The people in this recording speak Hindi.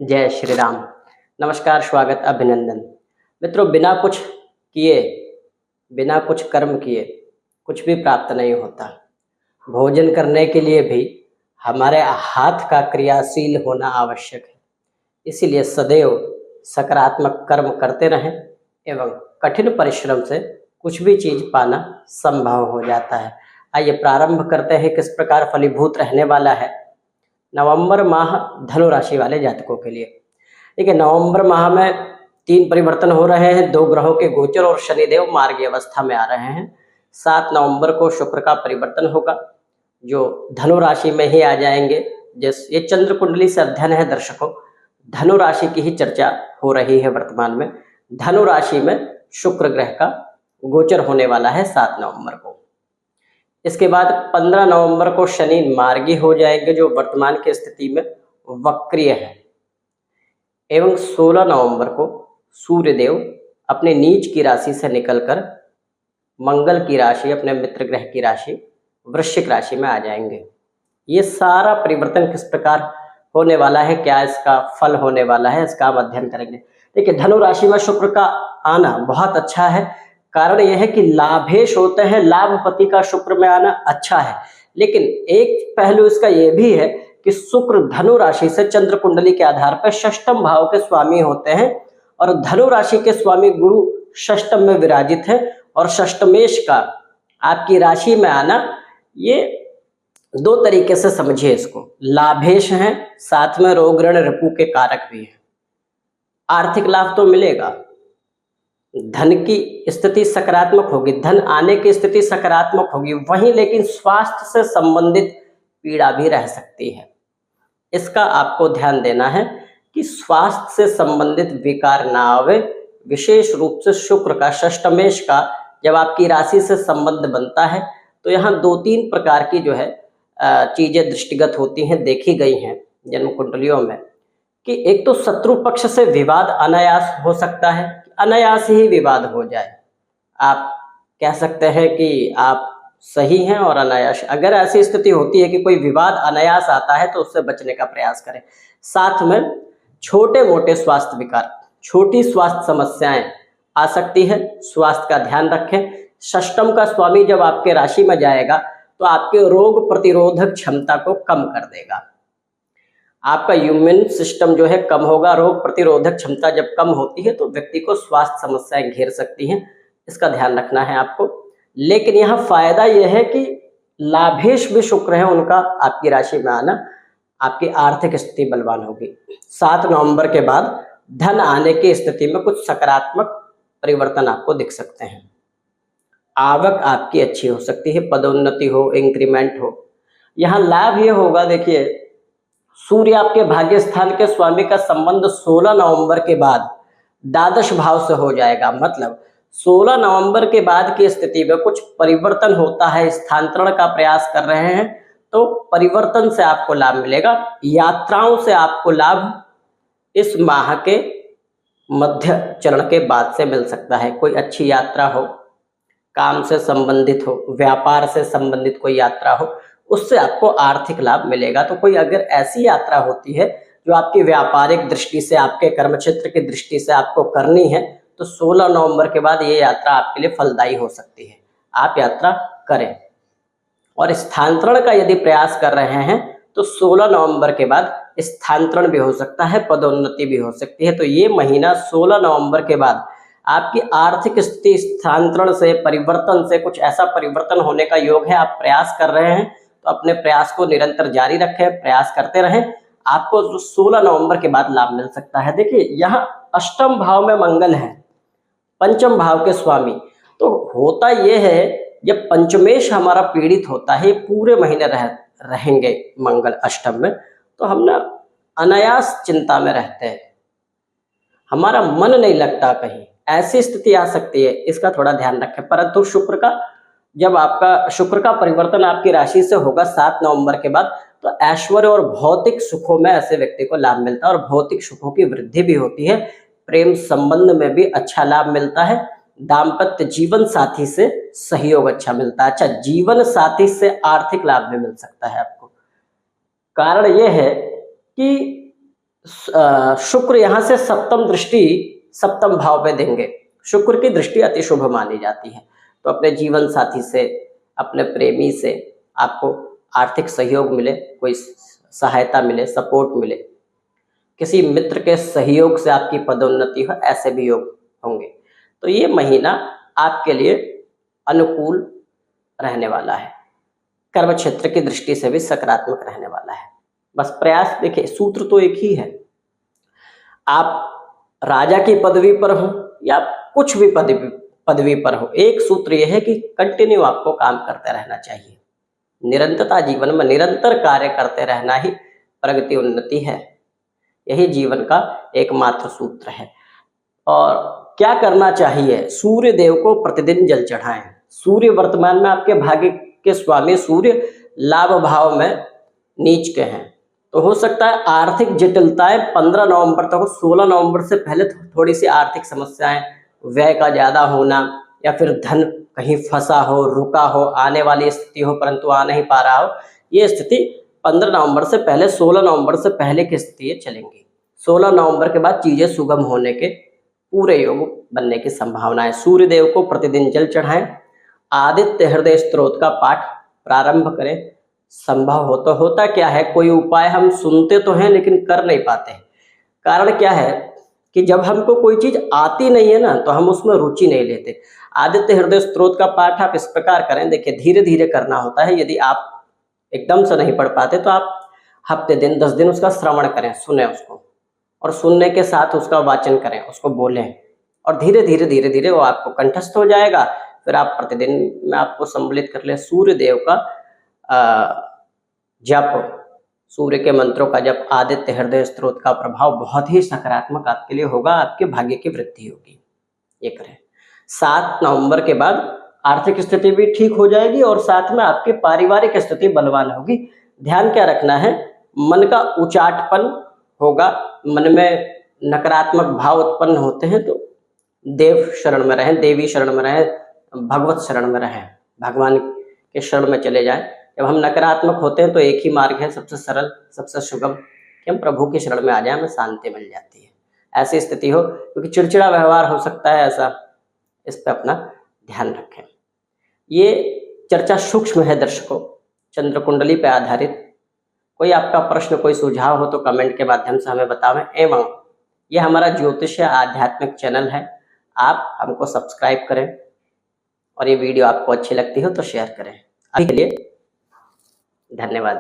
जय श्री राम। नमस्कार, स्वागत, अभिनंदन। मित्रों, बिना कुछ किए, बिना कुछ कर्म किए कुछ भी प्राप्त नहीं होता। भोजन करने के लिए भी हमारे हाथ का क्रियाशील होना आवश्यक है। इसीलिए सदैव सकारात्मक कर्म करते रहें एवं कठिन परिश्रम से कुछ भी चीज़ पाना संभव हो जाता है। आइए प्रारंभ करते हैं किस प्रकार फलीभूत रहने वाला है नवंबर माह धनु राशि वाले जातकों के लिए। देखिए, नवंबर माह में 3 परिवर्तन हो रहे हैं। 2 ग्रहों के गोचर और शनिदेव मार्गी अवस्था में आ रहे हैं। 7 नवंबर को शुक्र का परिवर्तन होगा, जो धनु राशि में ही आ जाएंगे। ये चंद्र कुंडली से अध्ययन है दर्शकों। धनु राशि की ही चर्चा हो रही है वर्तमान में। धनु राशि में शुक्र ग्रह का गोचर होने वाला है 7 नवंबर को। इसके बाद 15 नवंबर को शनि मार्गी हो जाएंगे, जो वर्तमान की स्थिति में वक्रीय है। एवं 16 नवंबर को सूर्यदेव अपने नीच की राशि से निकलकर मंगल की राशि, अपने मित्र ग्रह की राशि वृश्चिक राशि में आ जाएंगे। ये सारा परिवर्तन किस प्रकार होने वाला है, क्या इसका फल होने वाला है, इसका हम अध्ययन करेंगे। देखिए, धनु राशि में शुक्र का आना बहुत अच्छा है। कारण यह है कि लाभेश होते हैं, लाभपति का शुक्र में आना अच्छा है। लेकिन एक पहलू इसका यह भी है कि शुक्र धनु राशि से चंद्र कुंडली के आधार पर षष्ठम भाव के स्वामी होते हैं और धनु राशि के स्वामी गुरु षष्ठम में विराजित है। और षष्ठमेश का आपकी राशि में आना, ये 2 तरीके से समझिए इसको। लाभेश हैं, साथ में रोग ऋण रिपु के कारक भी हैं। आर्थिक लाभ तो मिलेगा, धन की स्थिति सकारात्मक होगी, धन आने की स्थिति सकारात्मक होगी, वहीं लेकिन स्वास्थ्य से संबंधित पीड़ा भी रह सकती है। इसका आपको ध्यान देना है कि स्वास्थ्य से संबंधित विकार ना आवे। विशेष रूप से शुक्र का षष्ठमेश का जब आपकी राशि से संबंध बनता है तो यहाँ 2-3 प्रकार की जो है चीजें दृष्टिगत होती हैं, देखी गई हैं जन्म कुंडलियों में। कि एक तो शत्रु पक्ष से विवाद अनायास हो सकता है, अनायास ही विवाद हो जाए। आप कह सकते हैं कि आप सही हैं और अनायास, अगर ऐसी स्थिति होती है कि कोई विवाद अनायास आता है तो उससे बचने का प्रयास करें। साथ में छोटे मोटे स्वास्थ्य विकार, छोटी स्वास्थ्य समस्याएं आ सकती है, स्वास्थ्य का ध्यान रखें। षष्टम का स्वामी जब आपके राशि में जाएगा तो आपके रोग प्रतिरोधक क्षमता को कम कर देगा। आपका इम्यून सिस्टम जो है कम होगा। रोग प्रतिरोधक क्षमता जब कम होती है तो व्यक्ति को स्वास्थ्य समस्याएं घेर सकती हैं, इसका ध्यान रखना है आपको। लेकिन यहाँ फायदा यह है कि लाभेश भी शुक्र है, उनका आपकी राशि में आना, आपकी आर्थिक स्थिति बलवान होगी। 7 नवंबर के बाद धन आने की स्थिति में कुछ सकारात्मक परिवर्तन आपको दिख सकते हैं। आवक आपकी अच्छी हो सकती है, पदोन्नति हो, इंक्रीमेंट हो। यहाँ लाभ ये होगा, देखिए सूर्य आपके भाग्य स्थान के स्वामी का संबंध 16 नवंबर के बाद द्वादश भाव से हो जाएगा। मतलब 16 नवंबर के बाद की स्थिति में कुछ परिवर्तन होता है, स्थानांतरण का प्रयास कर रहे हैं तो परिवर्तन से आपको लाभ मिलेगा। यात्राओं से आपको लाभ इस माह के मध्य चरण के बाद से मिल सकता है। कोई अच्छी यात्रा हो, काम से संबंधित हो, व्यापार से संबंधित कोई यात्रा हो, उससे आपको आर्थिक लाभ मिलेगा। तो कोई अगर ऐसी यात्रा होती है जो आपकी व्यापारिक दृष्टि से, आपके कर्म क्षेत्र की दृष्टि से आपको करनी है तो 16 नवंबर के बाद ये यात्रा आपके लिए फलदायी हो सकती है, आप यात्रा करें। और स्थानांतरण का यदि प्रयास कर रहे हैं तो 16 नवंबर के बाद स्थानांतरण भी हो सकता है, पदोन्नति भी हो सकती है। तो ये महीना 16 नवंबर के बाद आपकी आर्थिक स्थिति स्थानांतरण से, परिवर्तन से, कुछ ऐसा परिवर्तन होने का योग है। आप प्रयास कर रहे हैं तो अपने प्रयास को निरंतर जारी रखें, प्रयास करते रहें, आपको 16 नवंबर के बाद लाभ मिल सकता है। देखिए, यहाँ अष्टम भाव में मंगल है, पंचम भाव के स्वामी। तो होता यह है जब पंचमेश हमारा पीड़ित होता है, पूरे महीने रहेंगे मंगल अष्टम में, तो हम ना अनायास चिंता में रहते हैं, हमारा मन नहीं लगता कहीं, ऐसी स्थिति आ सकती है, इसका थोड़ा ध्यान रखें। परंतु जब आपका शुक्र का परिवर्तन आपकी राशि से होगा 7 नवंबर के बाद, तो ऐश्वर्य और भौतिक सुखों में ऐसे व्यक्ति को लाभ मिलता है और भौतिक सुखों की वृद्धि भी होती है। प्रेम संबंध में भी अच्छा लाभ मिलता है। दाम्पत्य जीवन साथी से सहयोग अच्छा मिलता है। अच्छा, जीवन साथी से आर्थिक लाभ भी मिल सकता है आपको। कारण यह है कि शुक्र यहाँ से सप्तम दृष्टि सप्तम भाव पे देंगे। शुक्र की दृष्टि अति शुभ मानी जाती है। तो अपने जीवन साथी से, अपने प्रेमी से आपको आर्थिक सहयोग मिले, कोई सहायता मिले, सपोर्ट मिले, किसी मित्र के सहयोग से आपकी पदोन्नति हो, ऐसे भी योग होंगे। तो ये महीना आपके लिए अनुकूल रहने वाला है। कर्म क्षेत्र की दृष्टि से भी सकारात्मक रहने वाला है। बस प्रयास, देखिए सूत्र तो एक ही है, आप राजा की पदवी पर हो या कुछ भी पदवी पर हो, एक सूत्र यह है कि कंटिन्यू आपको काम करते रहना चाहिए। निरंतरता, जीवन में निरंतर कार्य करते रहना ही प्रगति उन्नति है। यही जीवन का एकमात्र सूत्र है। और क्या करना चाहिए? सूर्य देव को प्रतिदिन जल चढ़ाएं। सूर्य वर्तमान में आपके भाग्य के स्वामी सूर्य लाभ भाव में नीच के हैं, तो हो सकता है आर्थिक जटिलताएं 15 नवंबर तक, 16 नवंबर से पहले थोड़ी सी आर्थिक समस्याएं, व्यय का ज्यादा होना, या फिर धन कहीं फंसा हो, रुका हो, आने वाली स्थिति हो परंतु आ नहीं पा रहा हो, ये स्थिति 15 नवंबर से पहले, 16 नवंबर से पहले की स्थिति चलेंगी। 16 नवंबर के बाद चीजें सुगम होने के पूरे योग बनने की संभावना है। सूर्य देव को प्रतिदिन जल चढ़ाएं, आदित्य हृदय स्तोत्र का पाठ प्रारंभ करें। संभव हो तो, होता क्या है, कोई उपाय हम सुनते तो हैं लेकिन कर नहीं पाते। कारण क्या है कि जब हमको कोई चीज आती नहीं है ना, तो हम उसमें रुचि नहीं लेते। आदित्य हृदय स्तोत्र का पाठ आप इस प्रकार करें, देखिए धीरे धीरे करना होता है। यदि आप एकदम से नहीं पढ़ पाते तो आप हफ्ते दिन 10 दिन उसका श्रवण करें, सुने उसको, और सुनने के साथ उसका वाचन करें, उसको बोलें, और धीरे धीरे वो आपको कंठस्थ हो जाएगा। फिर आप प्रतिदिन में आपको सम्मिलित कर ले सूर्य देव का जप, सूर्य के मंत्रों का जप, आदित्य हृदय स्तोत्र का प्रभाव बहुत ही सकारात्मक आपके लिए होगा, आपके भाग्य की वृद्धि होगी। ये करें। 7 नवंबर के बाद आर्थिक स्थिति भी ठीक हो जाएगी और साथ में आपकी पारिवारिक स्थिति बलवान होगी। ध्यान क्या रखना है, मन का उचाटपन होगा, मन में नकारात्मक भाव उत्पन्न होते हैं तो देव शरण में रहें, देवी शरण में रहें, भगवत शरण में रहें, भगवान के शरण में चले जाएं। जब हम नकारात्मक होते हैं तो एक ही मार्ग है, सबसे सरल, सबसे सुगम, कि हम प्रभु की शरण में आ जाएं, हमें शांति मिल जाती है। ऐसी स्थिति हो, क्योंकि चिड़चिड़ा व्यवहार हो सकता है ऐसा, इस पर अपना ध्यान रखें। ये चर्चा सूक्ष्म है दर्शकों, चंद्र कुंडली पे आधारित। कोई आपका प्रश्न, कोई सुझाव हो तो कमेंट के माध्यम से हमें बतावें। एवं ये हमारा ज्योतिष आध्यात्मिक चैनल है, आप हमको सब्सक्राइब करें, और ये वीडियो आपको अच्छी लगती हो तो शेयर करें। अभी के लिए धन्यवाद।